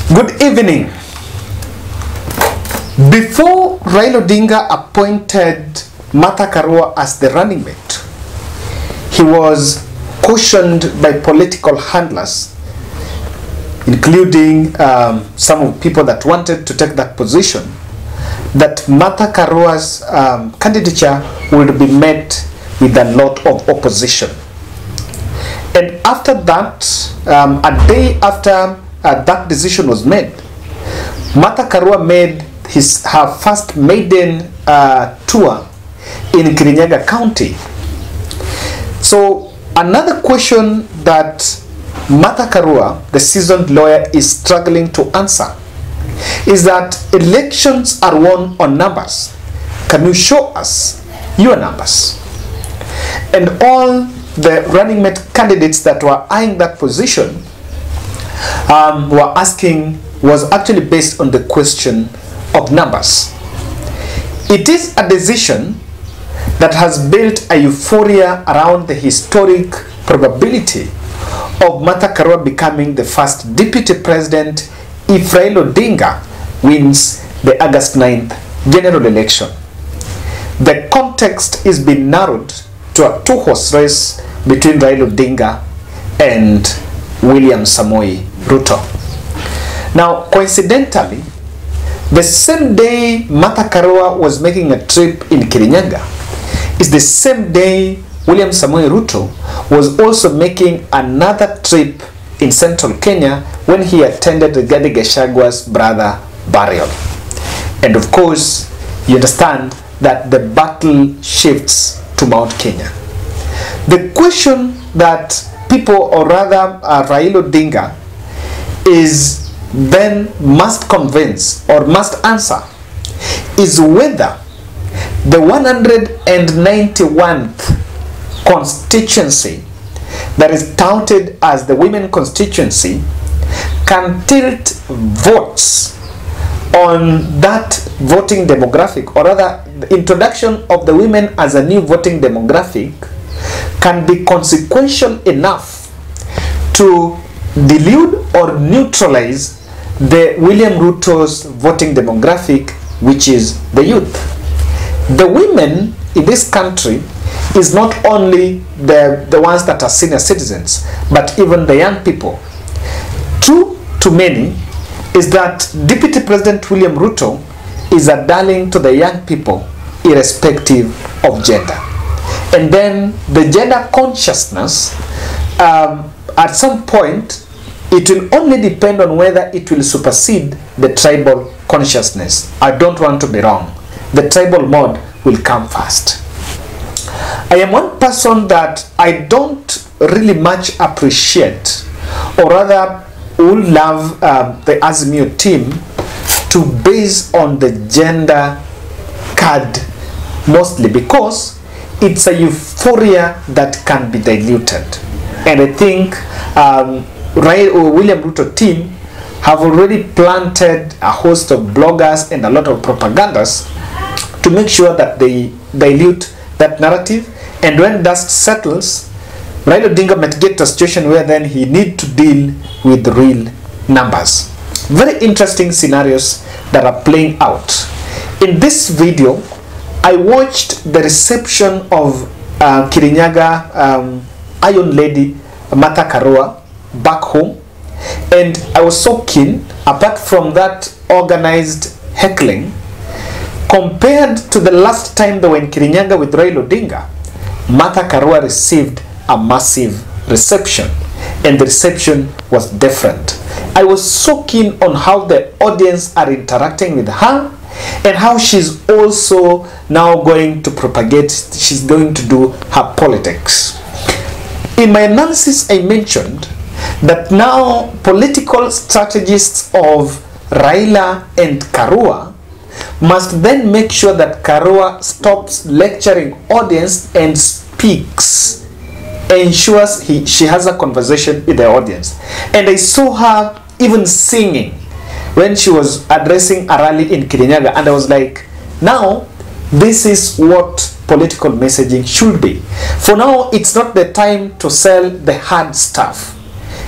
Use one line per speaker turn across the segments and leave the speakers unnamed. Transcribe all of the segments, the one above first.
Good evening. Before Raila Odinga appointed Martha Karua as the running mate, he was cautioned by political handlers, including some of the people that wanted to take that position, that Martha Karua's candidature would be met with a lot of opposition. And after that, a day after that decision was made, Martha Karua made her first maiden tour in Kirinyaga County. So another question that Martha Karua, the seasoned lawyer, is struggling to answer is that elections are won on numbers. Can you show us your numbers? And all the running mate candidates that were eyeing that position were asking was actually based on the question of numbers. It is a decision that has built a euphoria around the historic probability of Martha Karua becoming the first deputy president if Raila Odinga wins the August 9th general election. The context is being narrowed to a two-horse race between Raila Odinga and William Samoei Ruto. Now, coincidentally, the same day Martha Karua was making a trip in Kirinyaga is the same day William Samoei Ruto was also making another trip in central Kenya when he attended Rigathi Gachagua's brother burial. And of course, you understand that the battle shifts to Mount Kenya. The question that people, or rather Raila Odinga, is then must convince or must answer is whether the 191th constituency that is touted as the women constituency can tilt votes on that voting demographic, or rather the introduction of the women as a new voting demographic can be consequential enough to delude or neutralize the William Ruto's voting demographic, which is the youth. The women in this country is not only the ones that are senior citizens, but even the young people. True to many is that Deputy President William Ruto is a darling to the young people, irrespective of gender. And then the gender consciousness, at some point, it will only depend on whether it will supersede the tribal consciousness. I don't want to be wrong. The tribal mode will come first. I am one person that I don't really much appreciate, or rather would love the Azimio team to base on the gender card, mostly because it's a euphoria that can be diluted. And I think William Ruto team have already planted a host of bloggers and a lot of propagandas to make sure that they dilute that narrative. And when dust settles, Raila Odinga might get to a situation where then he need to deal with the real numbers. Very interesting scenarios that are playing out. In this video, I watched the reception of Kirinyaga Iron Lady Martha Karua back home, and I was so keen, apart from that organized heckling, compared to the last time they were in Kirinyaga with Raila Odinga, Martha Karua received a massive reception, and the reception was different. I was so keen on how the audience are interacting with her, and how she's also now going to propagate, she's going to do her politics. In my analysis, I mentioned that now political strategists of Raila and Karua must then make sure that Karua stops lecturing audience and speaks, ensures she has a conversation with the audience. And I saw her even singing when she was addressing a rally in Kirinyaga, and I was like, now this is what political messaging should be. For now, it's not the time to sell the hard stuff.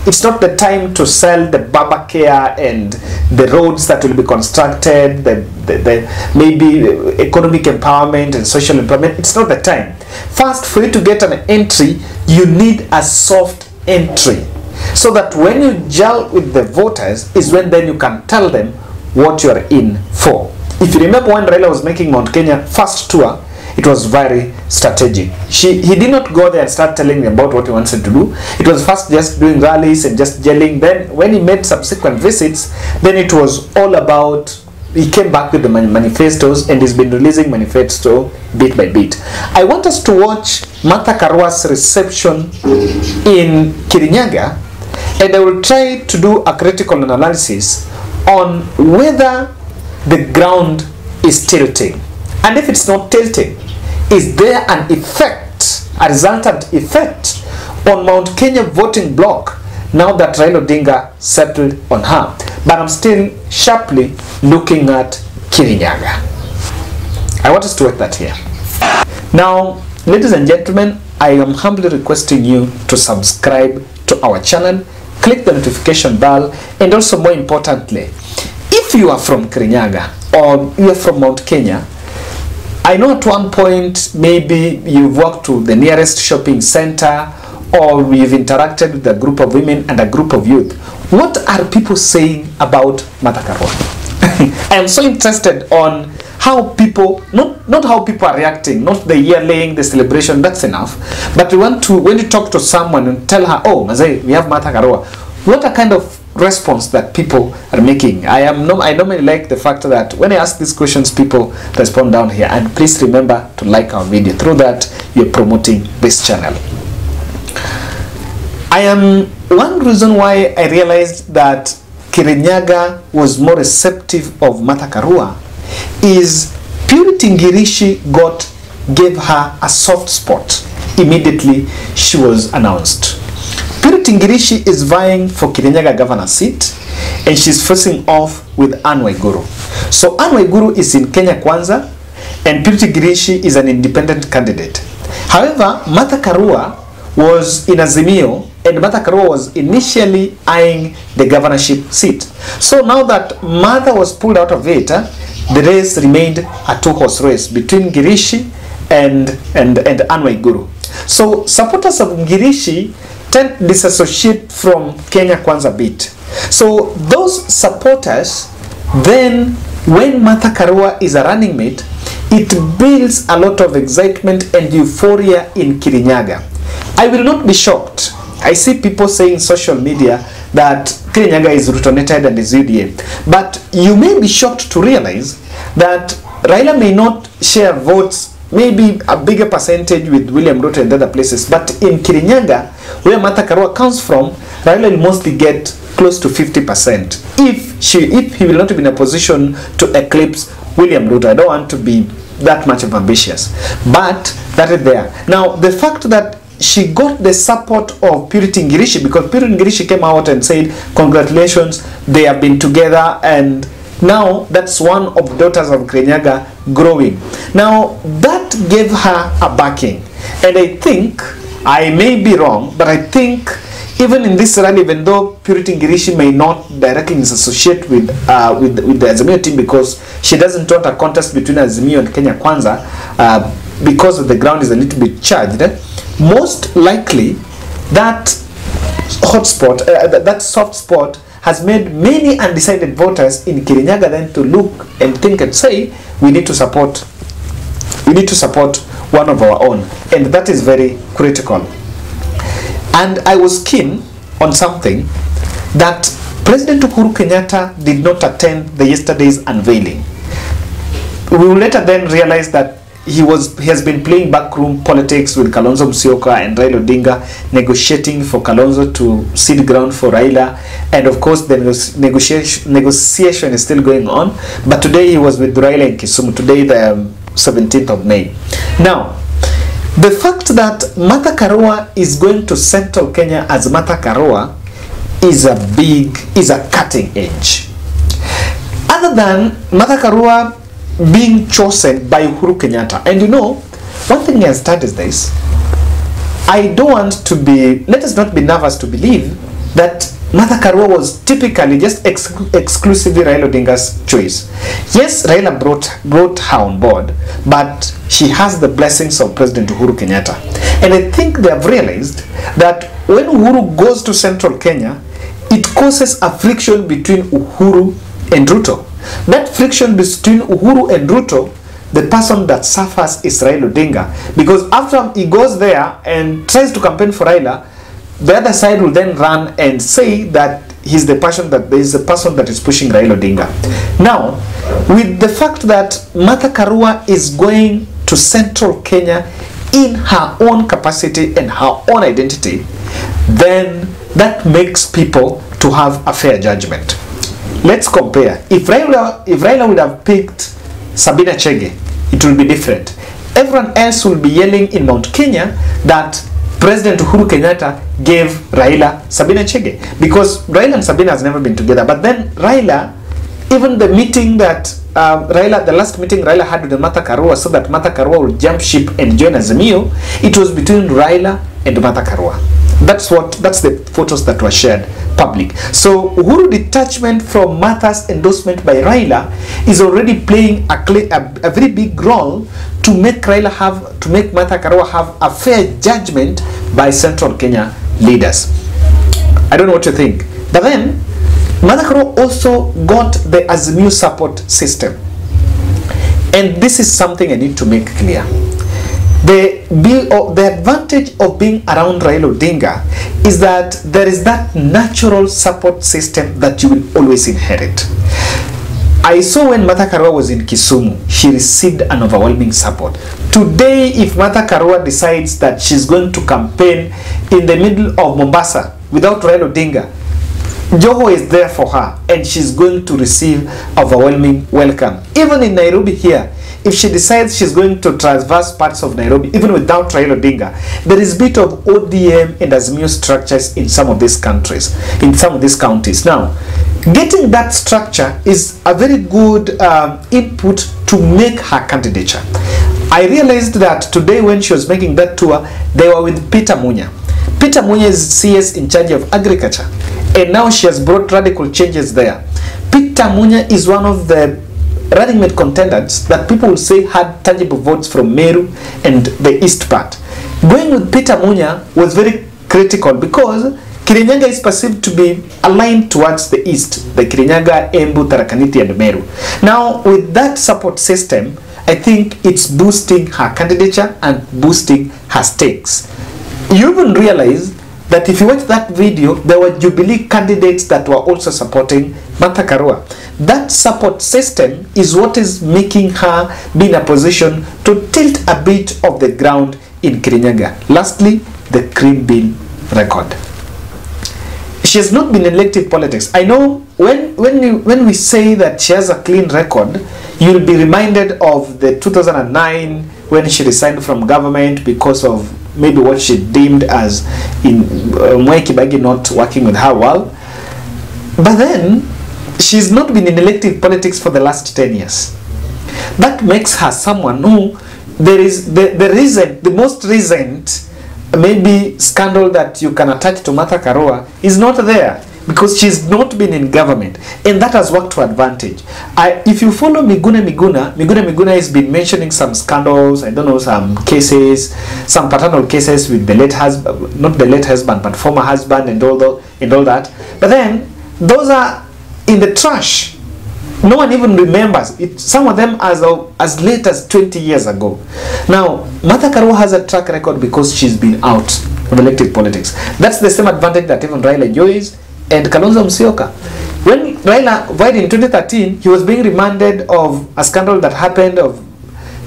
It's not the time to sell the Baba Care and the roads that will be constructed, the maybe economic empowerment and social empowerment. It's not the time. First, for you to get an entry, you need a soft entry, so that when you gel with the voters is when then you can tell them what you are in for. If you remember when Raila was making Mount Kenya first tour, it was very strategic. He did not go there and start telling them about what he wanted to do. It was first just doing rallies and just gelling. Then when he made subsequent visits, then it was all about, he came back with the manifestos and he's been releasing manifesto bit by bit. I want us to watch Martha Karua's reception in Kirinyaga, and I will try to do a critical analysis on whether the ground is tilting. And if it's not tilting, is there an effect, a resultant effect on Mount Kenya voting bloc now that Raila Odinga settled on her? But I'm still sharply looking at Kirinyaga. I want us to work that here. Now, ladies and gentlemen, I am humbly requesting you to subscribe to our channel, click the notification bell, and also more importantly, if you are from Kirinyaga or you are from Mount Kenya, I know at one point maybe you've walked to the nearest shopping center or you've interacted with a group of women and a group of youth. What are people saying about Martha Karua? I am so interested on how people, not how people are reacting, not the yelling, the celebration, that's enough. But we want to, when you talk to someone and tell her, oh, Mazai, we have Martha Karua, what a kind of response that people are making. I normally like the fact that when I ask these questions, people respond down here. And please remember to like our video. Through that, you're promoting this channel. One reason why I realized that Kirinyaga was more receptive of Martha Karua is Purity Ngirishi gave her a soft spot immediately she was announced. Purity Ngirishi is vying for Kirinyaga governor seat, and she's facing off with Anne Waiguru. So Anne Waiguru is in Kenya Kwanza, and Purity Ngirishi is an independent candidate. However, Martha Karua was in Azimio, and Martha Karua was initially eyeing the governorship seat. So now that Martha was pulled out of it, the race remained a two-horse race between Ngirishi and Anne Waiguru. So supporters of Ngirishi tend to disassociate from Kenya Kwanza bit. So those supporters, then when Martha Karua is a running mate, it builds a lot of excitement and euphoria in Kirinyaga. I will not be shocked. I see people saying in social media that Kirinyaga is rotonated and is UDA. But you may be shocked to realize that Raila may not share votes, maybe a bigger percentage with William Ruto and other places. But in Kirinyaga, where Martha Karua comes from, Raila will mostly get close to 50% if he will not be in a position to eclipse William Ruto. I don't want to be that much of ambitious, but that is there. Now, the fact that she got the support of Purity Ngirishi, because Purity Ngirishi came out and said, congratulations, they have been together, and now that's one of the daughters of Kirinyaga growing. Now, that gave her a backing. And I think, I may be wrong, but I think even in this rally, even though Purity Ngirishi may not directly associate with the Azimio team because she doesn't want a contest between Azimio and Kenya Kwanza because the ground is a little bit charged, most likely that hotspot, that soft spot has made many undecided voters in Kirinyaga then to look and think and say, we need to support one of our own, and that is very critical. And I was keen on something, that President Uhuru Kenyatta did not attend the yesterday's unveiling. We will later then realize that he has been playing backroom politics with Kalonzo Musyoka and Raila Odinga, negotiating for Kalonzo to cede ground for Raila, and of course the negotiation is still going on. But today he was with Raila in Kisumu, today the 17th of May. Now, the fact that Martha Karua is going to settle Kenya as Martha Karua is a cutting edge. Other than Martha Karua being chosen by Uhuru Kenyatta, and you know, one thing I understand is this: I don't want to be, let us not be nervous to believe that Martha Karua was typically just exclusively Raila Odinga's choice. Yes, Raila brought her on board, but she has the blessings of President Uhuru Kenyatta. And I think they have realized that when Uhuru goes to central Kenya, it causes a friction between Uhuru and Ruto. That friction between Uhuru and Ruto, the person that suffers is Raila Odinga. Because after he goes there and tries to campaign for Raila, the other side will then run and say that he's the person that there is a person that is pushing Raila Odinga. Now, with the fact that Martha Karua is going to central Kenya in her own capacity and her own identity, then that makes people to have a fair judgment. Let's compare. If Raila would have picked Sabina Chege, it will be different. Everyone else will be yelling in Mount Kenya that President Uhuru Kenyatta gave Raila Sabina Chege, because Raila and Sabina has never been together. But then Raila, even the meeting that the last meeting Raila had with Martha Karua, so that Martha Karua would jump ship and join Azimio, it was between Raila and Martha Karua. That's the photos that were shared public. So Uhuru detachment from Martha's endorsement by Raila is already playing a very big role to make Martha Karua have a fair judgment by central Kenya leaders. I don't know what you think. But then Martha Karua also got the Azimio support system. And this is something I need to make clear. The advantage of being around Raila Odinga is that there is that natural support system that you will always inherit. I saw when Martha Karua was in Kisumu, she received an overwhelming support. Today, if Martha Karua decides that she's going to campaign in the middle of Mombasa without Raila Odinga, Joho is there for her and she's going to receive overwhelming welcome. Even in Nairobi here, if she decides she's going to traverse parts of Nairobi, even without Raila Odinga, there is a bit of ODM and Azimio structures in some of these countries, in some of these counties. Now, getting that structure is a very good input to make her candidature. I realized that today when she was making that tour, they were with Peter Munya. Peter Munya is CS in charge of agriculture, and now she has brought radical changes there. Peter Munya is one of the running mate contenders that people will say had tangible votes from Meru and the east part. Going with Peter Munya was very critical because Kirinyaga is perceived to be aligned towards the east, the Kirinyaga, Embu, Tharaka Nithi and Meru. Now with that support system, I think it's boosting her candidature and boosting her stakes. You even realize that if you watch that video, there were Jubilee candidates that were also supporting Martha Karua. That support system is what is making her be in a position to tilt a bit of the ground in Kirinyaga. Lastly, the cream bill record. She has not been in elective politics. I know when we say that she has a clean record, you'll be reminded of the 2009 when she resigned from government because of maybe what she deemed as in Mwai Kibaki not working with her well. But then she's not been in elective politics for the last 10 years. That makes her someone who the most recent maybe scandal that you can attach to Martha Karua is not there because she's not been in government, and that has worked to advantage. If you follow Miguna has been mentioning some scandals, I don't know, some cases, some paternal cases with the late husband, not the late husband, but former husband and all that. But then those are in the trash. No one even remembers it. Some of them as late as 20 years ago. Now, Martha Karua has a track record because she's been out of elective politics. That's the same advantage that even Raila enjoys and Kalonzo Musyoka. When Raila died in 2013, he was being reminded of a scandal that happened of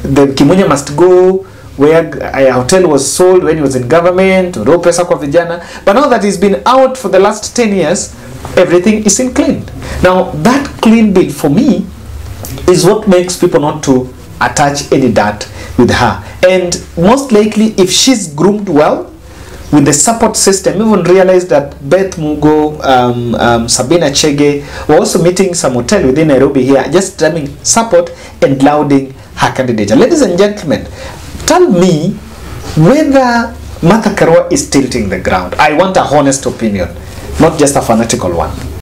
the Kimunya Must Go, where a hotel was sold when he was in government, Roho Pesa kwa Vijana. But now that he's been out for the last 10 years, everything is in clean. Now, that clean bill for me is what makes people not to attach any dirt with her. And most likely, if she's groomed well with the support system, even realize that Beth Mugo, Sabina Chege were also meeting some hotel within Nairobi here, just having support and lauding her candidature. Ladies and gentlemen, tell me whether Martha Karua is tilting the ground. I want a honest opinion. not just a fanatical one.